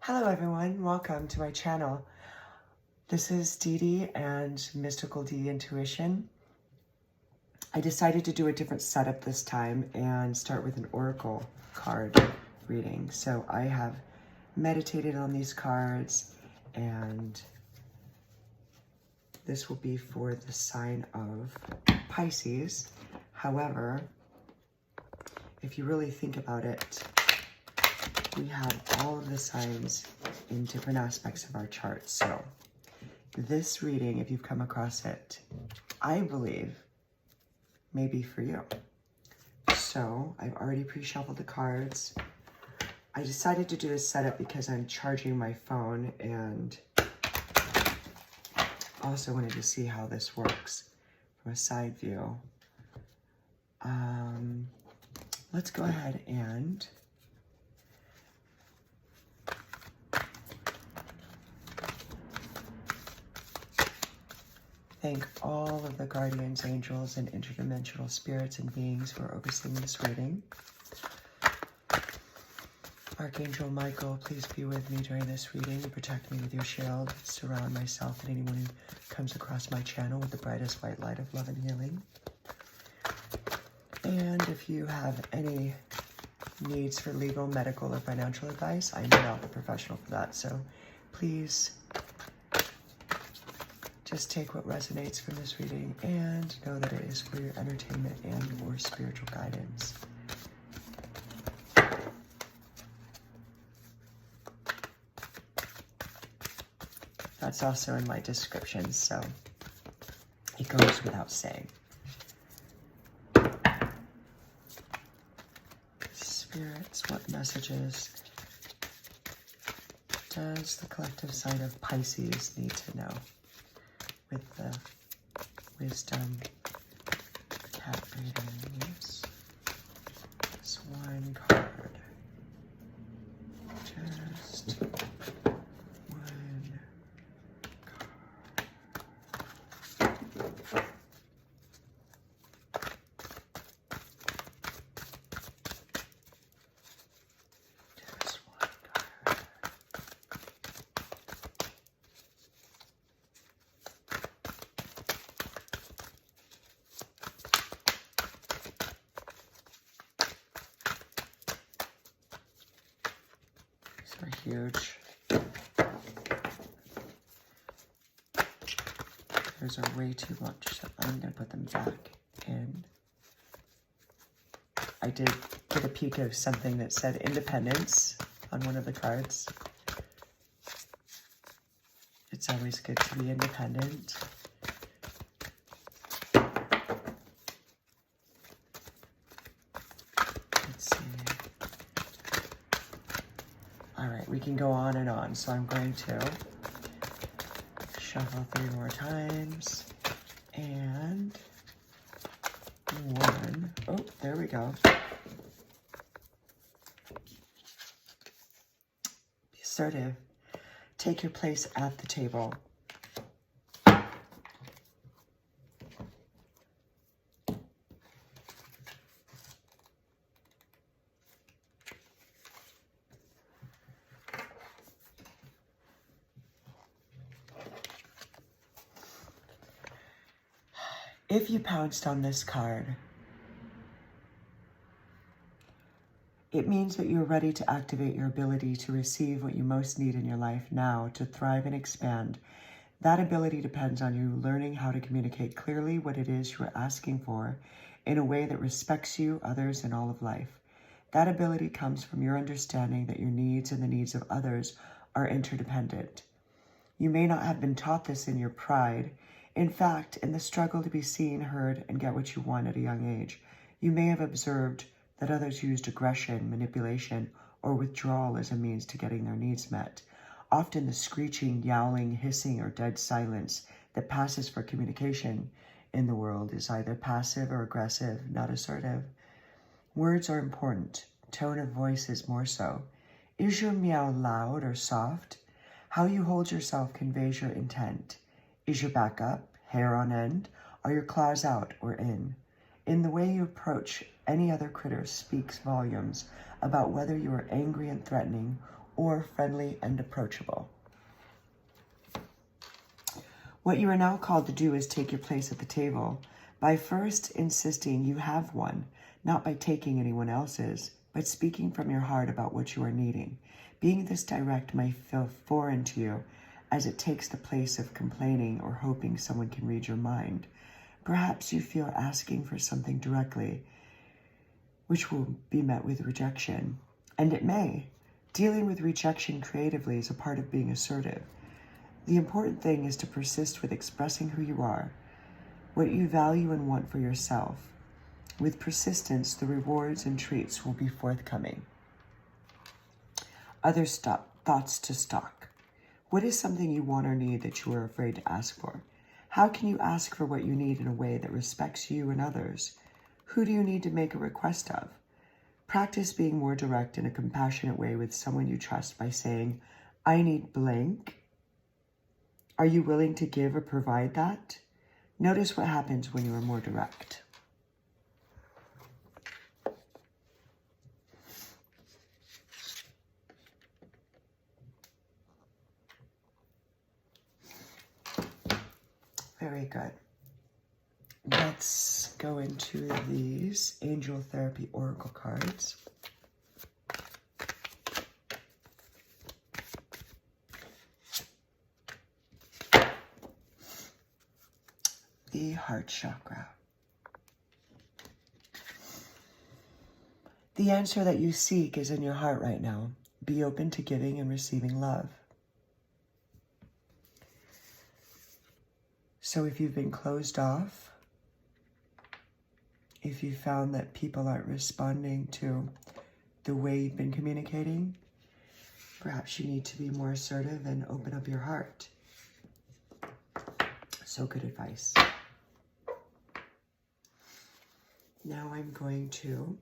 Hello everyone, welcome to my channel. This is Dee Dee and Mystical D Intuition. I decided to do a different setup this time and start with an oracle card reading. So I have meditated on these cards, and this will be for the sign of Pisces. However, if you really think about it, we have all of the signs in different aspects of our chart. So this reading, if you've come across it, I believe may be for you. So I've already pre-shuffled the cards. I decided to do this setup because I'm charging my phone and also wanted to see how this works from a side view. Let's go ahead and thank all of the guardians, angels, and interdimensional spirits and beings for overseeing this reading. Archangel Michael, please be with me during this reading and protect me with your shield. Surround myself and anyone who comes across my channel with the brightest white light of love and healing. And if you have any needs for legal, medical, or financial advice, I'm not the professional for that. So please just take what resonates from this reading and know that it is for your entertainment and or spiritual guidance. That's also in my description, so it goes without saying. Spirits, what messages does the collective sign of Pisces need to know with the wisdom cat readings? This one card. Just one card. Just one card. These are huge. Those are way too much, so I'm going to put them back in. I did get a peek of something that said independence on one of the cards. It's always good to be independent. Let's see. All right, we can go on and on. So I'm going to shuffle 3 more times. And one. Oh, there we go. Be assertive. Take your place at the table. If you pounced on this card, it means that you're ready to activate your ability to receive what you most need in your life now to thrive and expand. That ability depends on you learning how to communicate clearly what it is you are asking for in a way that respects you, others, and all of life. That ability comes from your understanding that your needs and the needs of others are interdependent. You may not have been taught this in your pride. In fact, in the struggle to be seen, heard, and get what you want at a young age, you may have observed that others used aggression, manipulation, or withdrawal as a means to getting their needs met. Often the screeching, yowling, hissing, or dead silence that passes for communication in the world is either passive or aggressive, not assertive. Words are important. Tone of voice is more so. Is your meow loud or soft? How you hold yourself conveys your intent. Is your back up, hair on end? Are your claws out or in? In the way you approach any other critter speaks volumes about whether you are angry and threatening or friendly and approachable. What you are now called to do is take your place at the table by first insisting you have one, not by taking anyone else's, but speaking from your heart about what you are needing. Being this direct may feel foreign to you, as it takes the place of complaining or hoping someone can read your mind. Perhaps you feel asking for something directly, which will be met with rejection. And it may. Dealing with rejection creatively is a part of being assertive. The important thing is to persist with expressing who you are, what you value and want for yourself. With persistence, the rewards and treats will be forthcoming. Other thoughts to stock. What is something you want or need that you are afraid to ask for? How can you ask for what you need in a way that respects you and others? Who do you need to make a request of? Practice being more direct in a compassionate way with someone you trust by saying, I need blank. Are you willing to give or provide that? Notice what happens when you are more direct. Very good. Let's go into these Angel Therapy Oracle cards. The heart chakra. The answer that you seek is in your heart right now. Be open to giving and receiving love. So if you've been closed off, if you found that people aren't responding to the way you've been communicating, perhaps you need to be more assertive and open up your heart. So good advice. Now I'm going to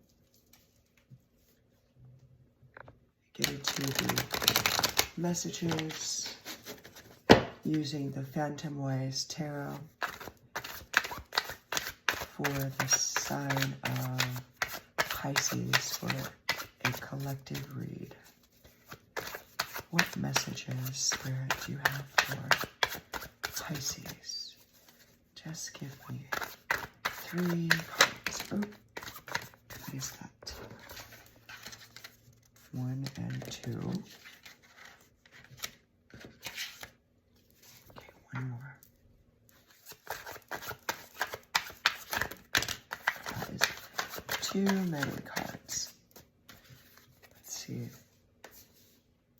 get into the messages using the Phantom Wise Tarot for the sign of Pisces for a collective read. What messages, Spirit, do you have for Pisces? Just give me 3 cards. Oh, what is that? 1 and 2. Okay, 1 more. That is too many cards. Let's see.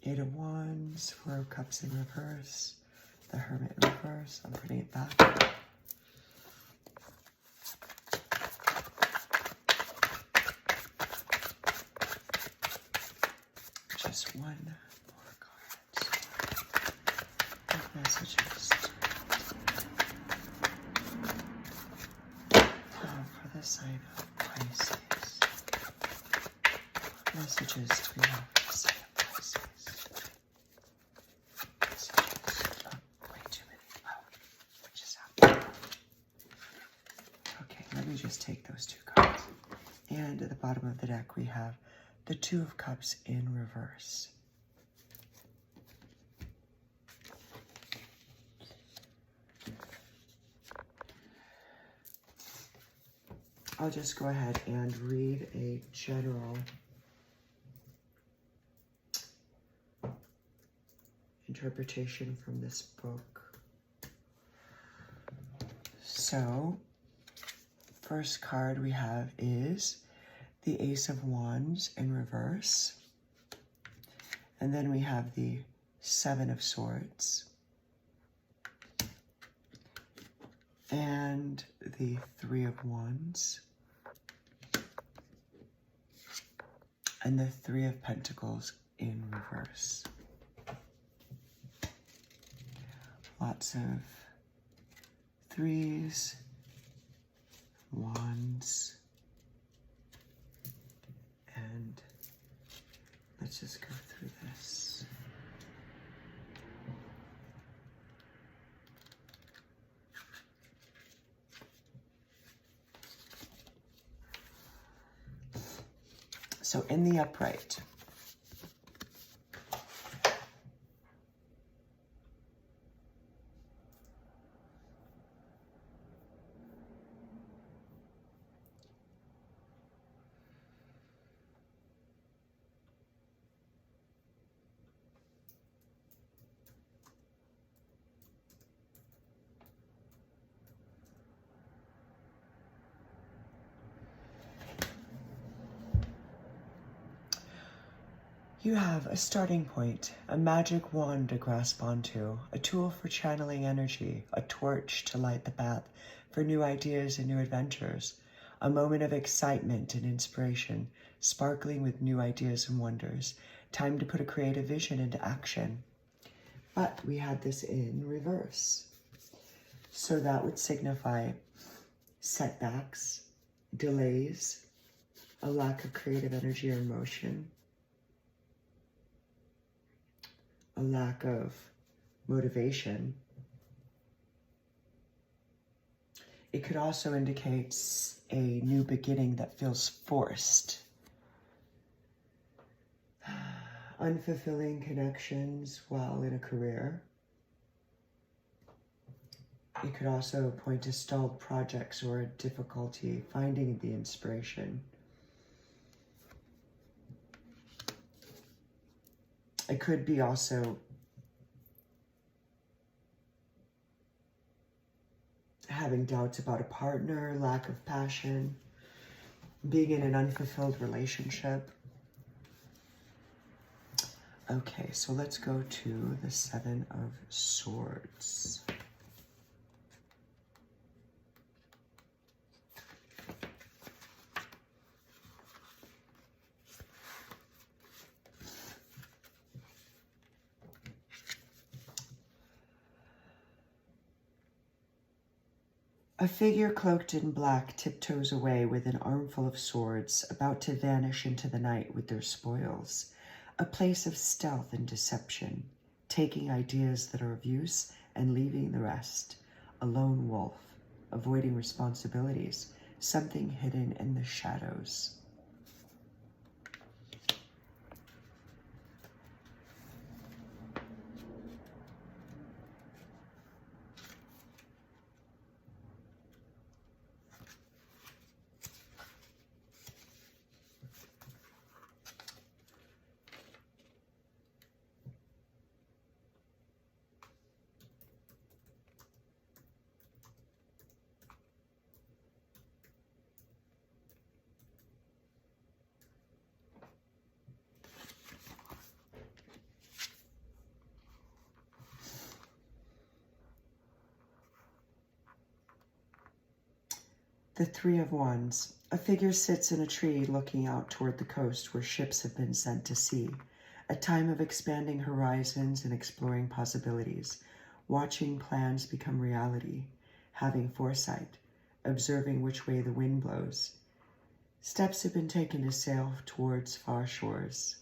8 of Wands, 4 of Cups in reverse, the Hermit in reverse. I'm putting it back. Just 1 more card. What messages for the sign of Pisces? What messages do we have for the sign of Pisces? Messages. Oh, way too many. Oh, what just happened? Okay, let me just take those 2 cards. And at the bottom of the deck, we have the 2 of Cups in reverse. I'll just go ahead and read a general interpretation from this book. So, first card we have is the Ace of Wands in reverse. And then we have the 7 of Swords. And the 3 of Wands. And the 3 of Pentacles in reverse. Lots of 3s, Wands, and let's just go through this. So in the upright, You have a starting point, a magic wand to grasp onto, a tool for channeling energy, a torch to light the path for new ideas and new adventures, a moment of excitement and inspiration, sparkling with new ideas and wonders, time to put a creative vision into action. But we had this in reverse. So that would signify setbacks, delays, a lack of creative energy or emotion, a lack of motivation. It could also indicate a new beginning that feels forced. Unfulfilling connections while in a career. It could also point to stalled projects or a difficulty finding the inspiration. It could be also having doubts about a partner, lack of passion, being in an unfulfilled relationship. Okay, so let's go to the Seven of Swords. A figure cloaked in black tiptoes away with an armful of swords, about to vanish into the night with their spoils. A place of stealth and deception, taking ideas that are of use and leaving the rest. A lone wolf, avoiding responsibilities, something hidden in the shadows. The Three of Wands. A figure sits in a tree looking out toward the coast where ships have been sent to sea. A time of expanding horizons and exploring possibilities. Watching plans become reality. Having foresight. Observing which way the wind blows. Steps have been taken to sail towards far shores.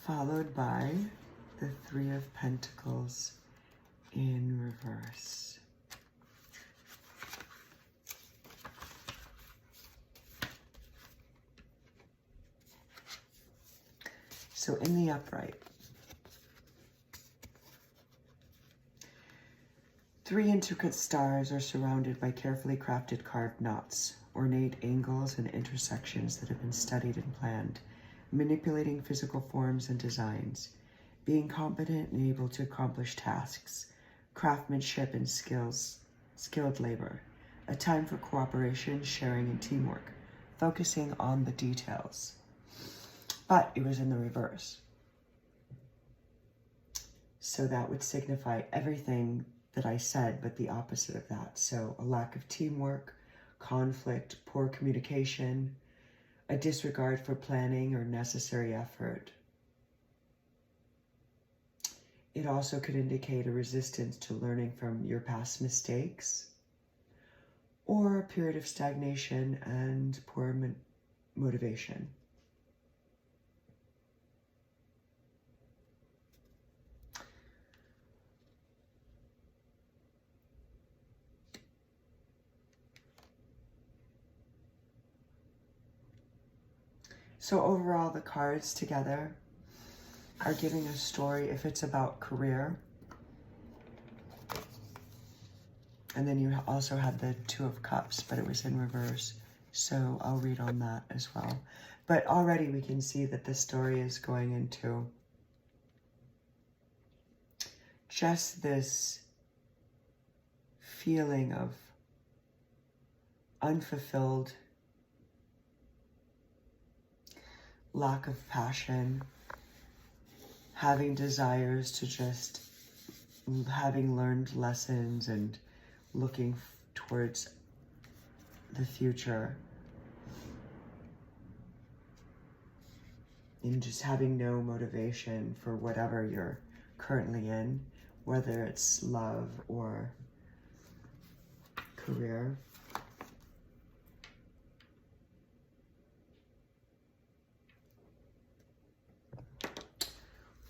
Followed by the Three of Pentacles in reverse. So in the upright, three intricate stars are surrounded by carefully crafted carved knots, ornate angles and intersections that have been studied and planned, manipulating physical forms and designs, being competent and able to accomplish tasks, craftsmanship and skilled labor, a time for cooperation, sharing, and teamwork, focusing on the details. But it was in the reverse. So that would signify everything that I said, but the opposite of that. So a lack of teamwork, conflict, poor communication, a disregard for planning or necessary effort. It also could indicate a resistance to learning from your past mistakes, or a period of stagnation and poor motivation. So overall, the cards together are giving a story if it's about career. And then you also had the Two of Cups, but it was in reverse. So I'll read on that as well. But already we can see that the story is going into just this feeling of unfulfilled, lack of passion, having desires to just having learned lessons and looking towards the future, and just having no motivation for whatever you're currently in, whether it's love or career.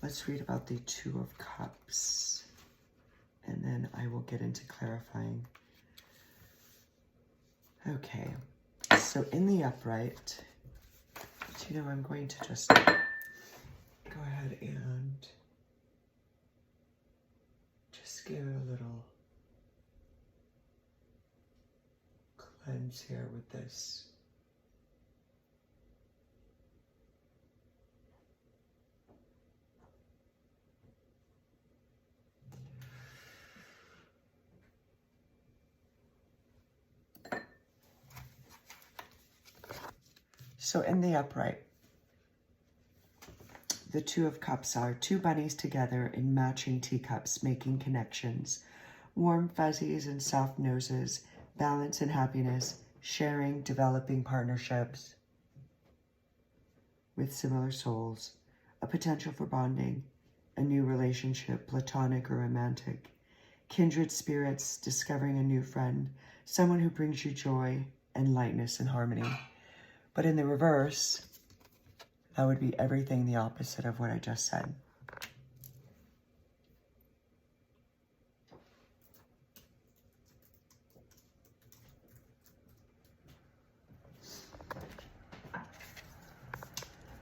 Let's read about the Two of Cups, and then I will get into clarifying. Okay, so in the upright, I'm going to just go ahead and just give a little cleanse here with this. So in the upright, the Two of Cups are two bunnies together in matching teacups, making connections, warm fuzzies and soft noses, balance and happiness, sharing, developing partnerships with similar souls, a potential for bonding, a new relationship, platonic or romantic, kindred spirits, discovering a new friend, someone who brings you joy and lightness and harmony. But in the reverse, that would be everything the opposite of what I just said.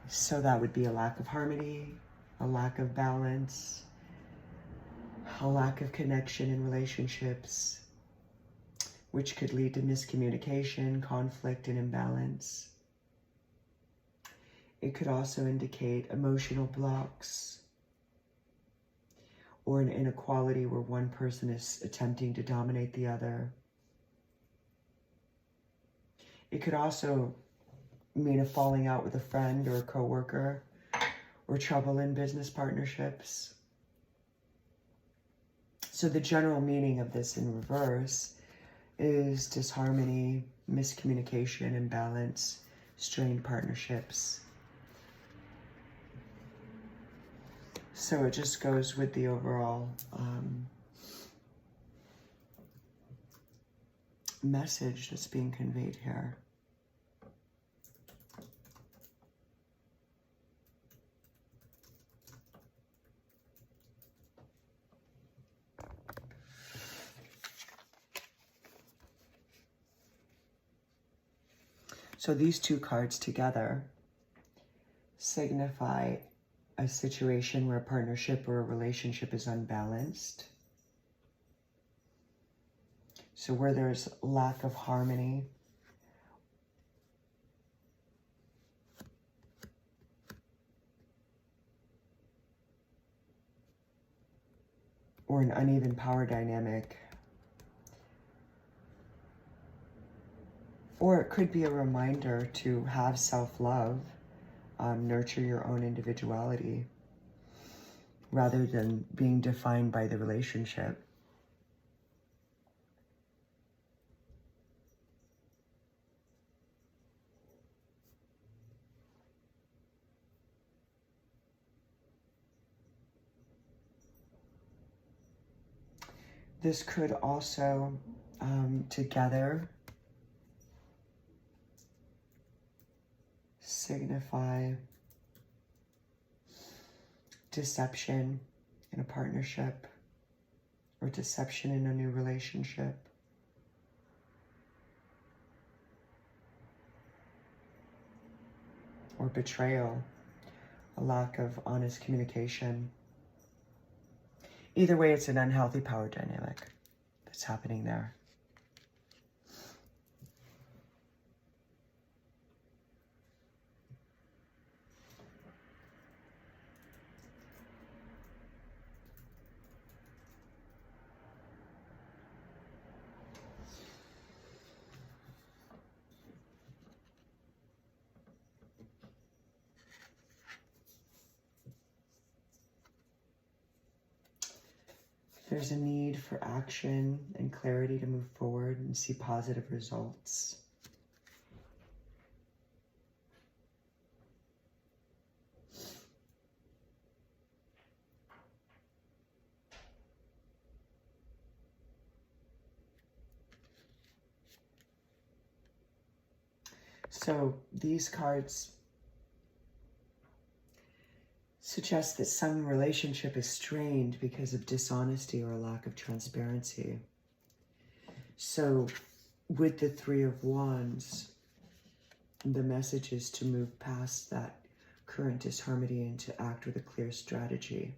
So that would be a lack of harmony, a lack of balance, a lack of connection in relationships, which could lead to miscommunication, conflict, and imbalance. It could also indicate emotional blocks or an inequality where one person is attempting to dominate the other. It could also mean a falling out with a friend or a coworker, or trouble in business partnerships. So the general meaning of this in reverse is disharmony, miscommunication, imbalance, strained partnerships. So it just goes with the overall message that's being conveyed here. So these two cards together signify a situation where a partnership or a relationship is unbalanced. So where there's lack of harmony, or an uneven power dynamic, or it could be a reminder to have self-love, nurture your own individuality, rather than being defined by the relationship. This could also, together, signify deception in a partnership or deception in a new relationship. Or betrayal, a lack of honest communication. Either way, it's an unhealthy power dynamic that's happening there. There's a need for action and clarity to move forward and see positive results. So these cards suggest that some relationship is strained because of dishonesty or a lack of transparency. So with the Three of Wands, the message is to move past that current disharmony and to act with a clear strategy.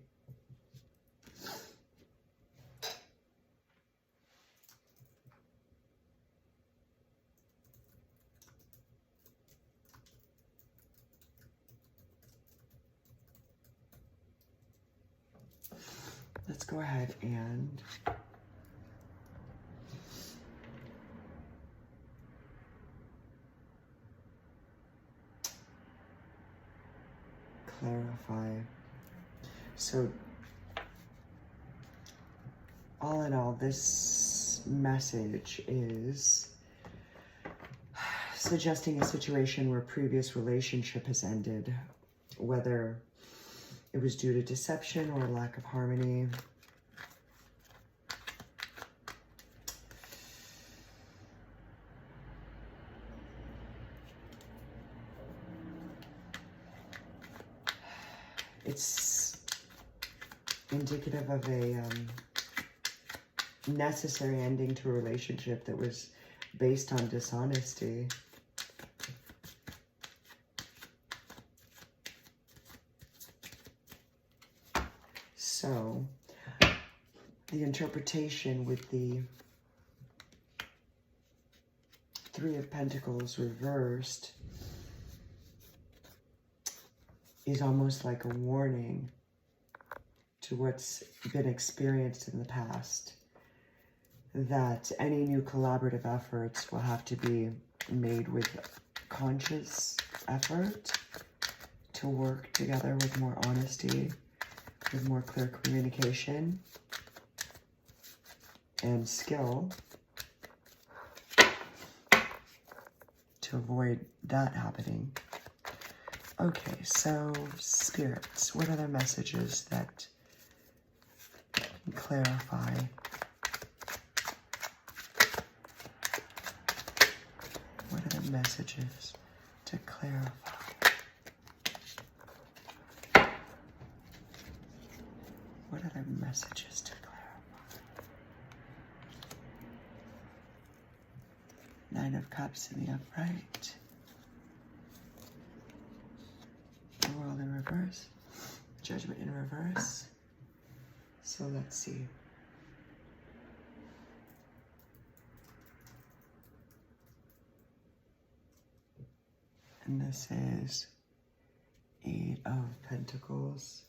Let's go ahead and clarify. So all in all, this message is suggesting a situation where previous relationship has ended, whether it was due to deception or lack of harmony. It's indicative of a necessary ending to a relationship that was based on dishonesty. So, the interpretation with the Three of Pentacles reversed is almost like a warning to what's been experienced in the past, that any new collaborative efforts will have to be made with conscious effort to work together with more honesty, with more clear communication and skill to avoid that happening. Okay, so spirits, what other messages that can clarify? What are the messages to clarify? What are the messages to clarify? Nine of Cups in the upright. The World in reverse. Judgment in reverse. So let's see. And this is Eight of Pentacles.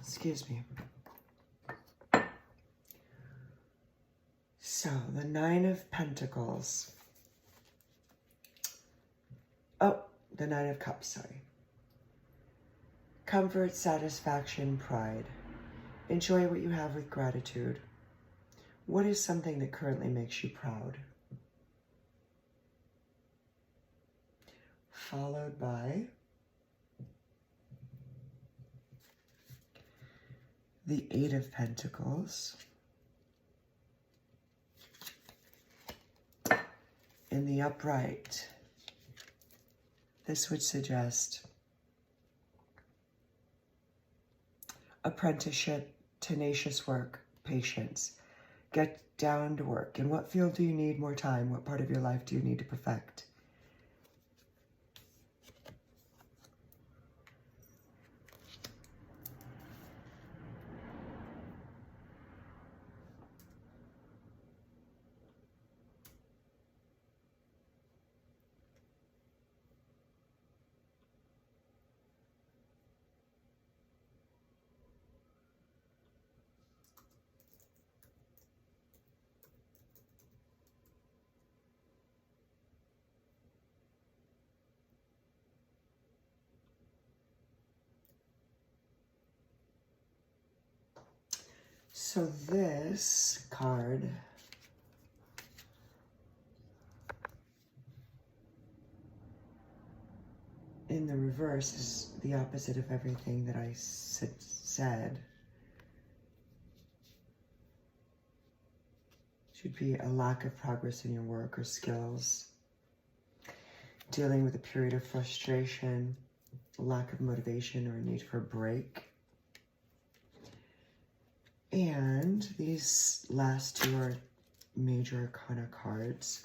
Excuse me. So, the Nine of Pentacles. Oh, the Nine of Cups, sorry. Comfort, satisfaction, pride. Enjoy what you have with gratitude. What is something that currently makes you proud? Followed by the Eight of Pentacles. In the upright, this would suggest apprenticeship, tenacious work, patience. Get down to work. In what field do you need more time? What part of your life do you need to perfect? So this card in the reverse is the opposite of everything that I said. Should be a lack of progress in your work or skills, dealing with a period of frustration, lack of motivation, or a need for a break. And these last two are major arcana cards.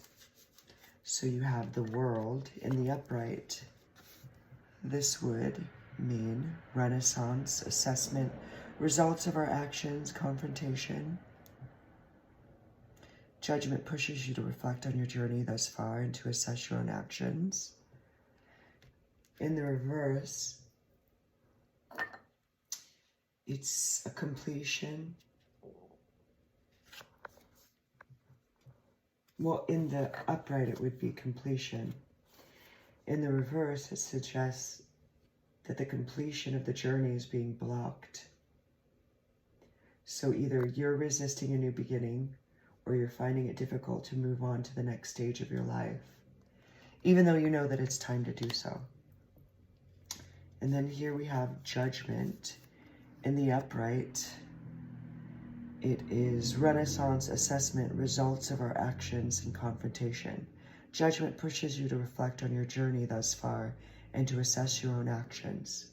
So you have the World in the upright. This would mean renaissance, assessment, results of our actions, confrontation. Judgment pushes you to reflect on your journey thus far and to assess your own actions. In the reverse, it's a completion. Well, in the upright, it would be completion. In the reverse, it suggests that the completion of the journey is being blocked. So either you're resisting a new beginning, or you're finding it difficult to move on to the next stage of your life, even though you know that it's time to do so. And then here we have Judgment in the upright. It is renaissance, assessment, results of our actions, and confrontation. Judgment pushes you to reflect on your journey thus far and to assess your own actions.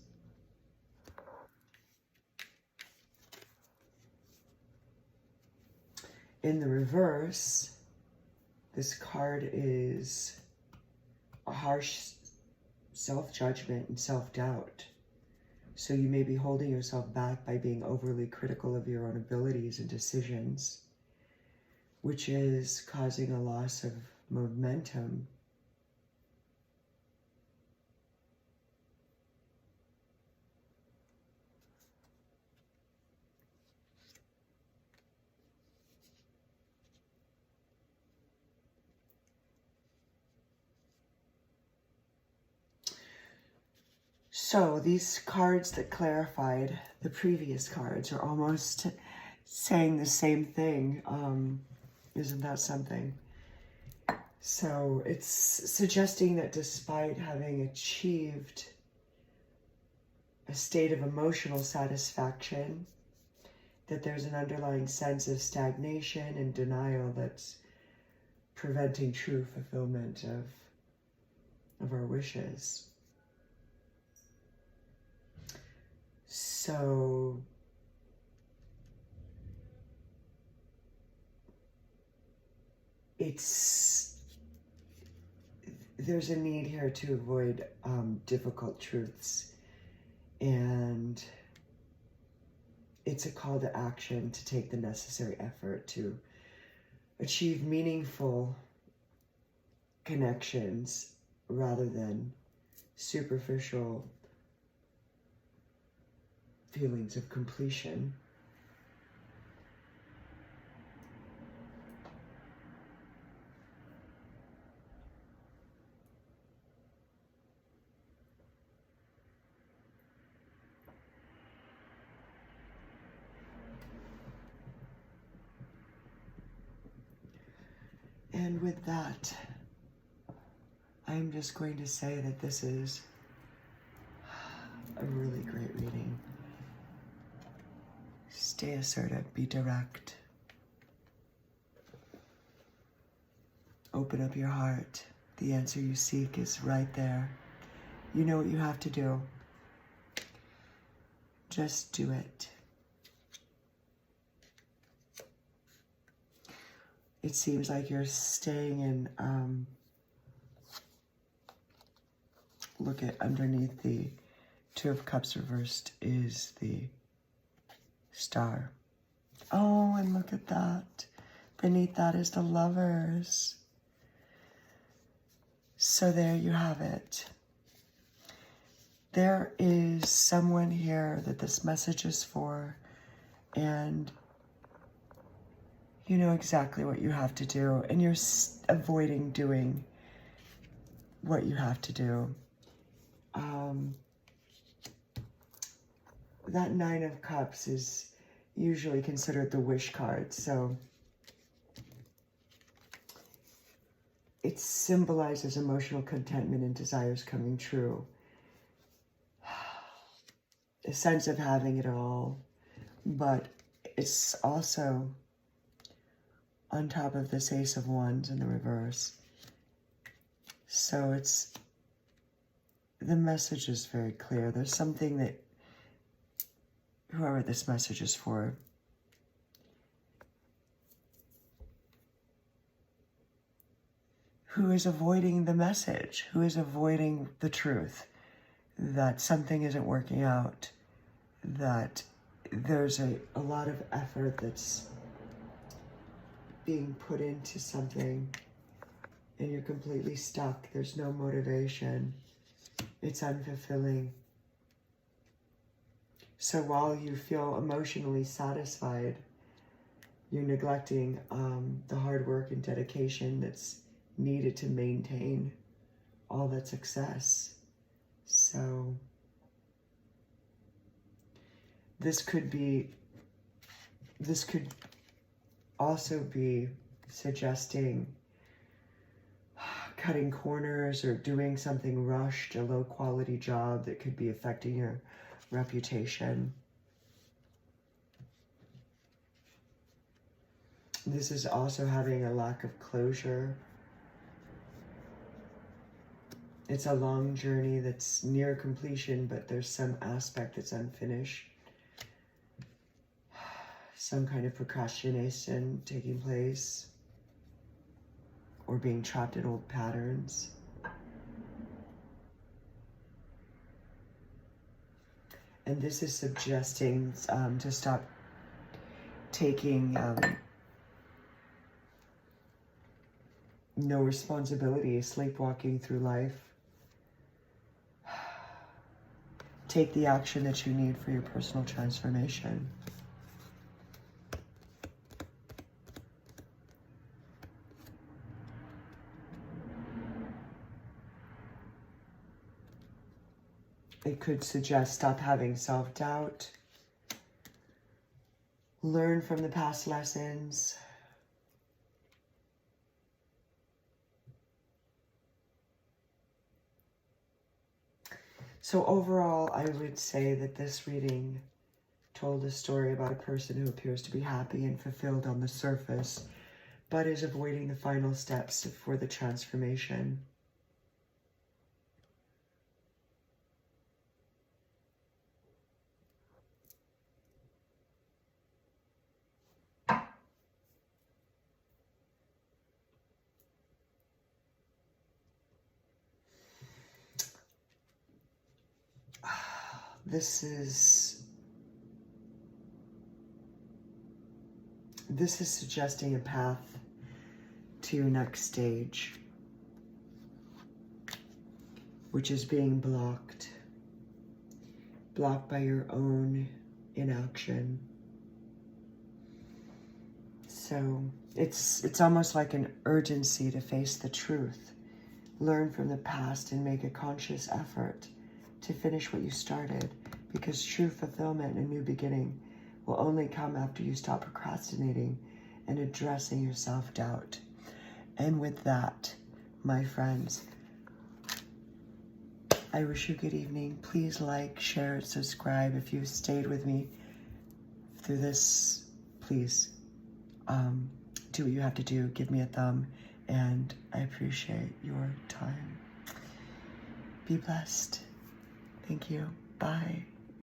In the reverse, this card is a harsh self-judgment and self-doubt. So you may be holding yourself back by being overly critical of your own abilities and decisions, which is causing a loss of momentum. So these cards that clarified the previous cards are almost saying the same thing. Isn't that something? So it's suggesting that despite having achieved a state of emotional satisfaction, that there's an underlying sense of stagnation and denial that's preventing true fulfillment of our wishes. So there's a need here to avoid difficult truths, and it's a call to action to take the necessary effort to achieve meaningful connections rather than superficial feelings of completion. And with that, I'm just going to say that this is a really great reading. Stay assertive, be direct. Open up your heart. The answer you seek is right there. You know what you have to do. Just do it. It seems like you're staying in, look at underneath the Two of Cups reversed is the Star. Oh, and look at that. Beneath that is the Lovers. So there you have it. There is someone here that this message is for, and you know exactly what you have to do, and you're avoiding doing what you have to do. That Nine of Cups is usually considered the wish card, so it symbolizes emotional contentment and desires coming true. A sense of having it all, but it's also on top of this Ace of Wands in the reverse. So it's, the message is very clear. There's something that whoever this message is for, who is avoiding the message, who is avoiding the truth, that something isn't working out, that there's a lot of effort that's being put into something and you're completely stuck. There's no motivation. It's unfulfilling. So while you feel emotionally satisfied, you're neglecting the hard work and dedication that's needed to maintain all that success. So this could also be suggesting cutting corners or doing something rushed, a low quality job that could be affecting your reputation. This is also having a lack of closure. It's a long journey that's near completion, but there's some aspect that's unfinished. Some kind of procrastination taking place, or being trapped in old patterns. And this is suggesting to stop taking no responsibility, sleepwalking through life. Take the action that you need for your personal transformation. It could suggest stop having self-doubt. Learn from the past lessons. So overall, I would say that this reading told a story about a person who appears to be happy and fulfilled on the surface, but is avoiding the final steps for the transformation. This is suggesting a path to your next stage, which is being blocked by your own inaction. So it's almost like an urgency to face the truth, learn from the past, and make a conscious effort to finish what you started, because true fulfillment and a new beginning will only come after you stop procrastinating and addressing your self-doubt. And with that, my friends, I wish you good evening. Please like, share, subscribe. If you've stayed with me through this, please do what you have to do. Give me a thumb. and I appreciate your time. Be blessed. Thank you. Bye.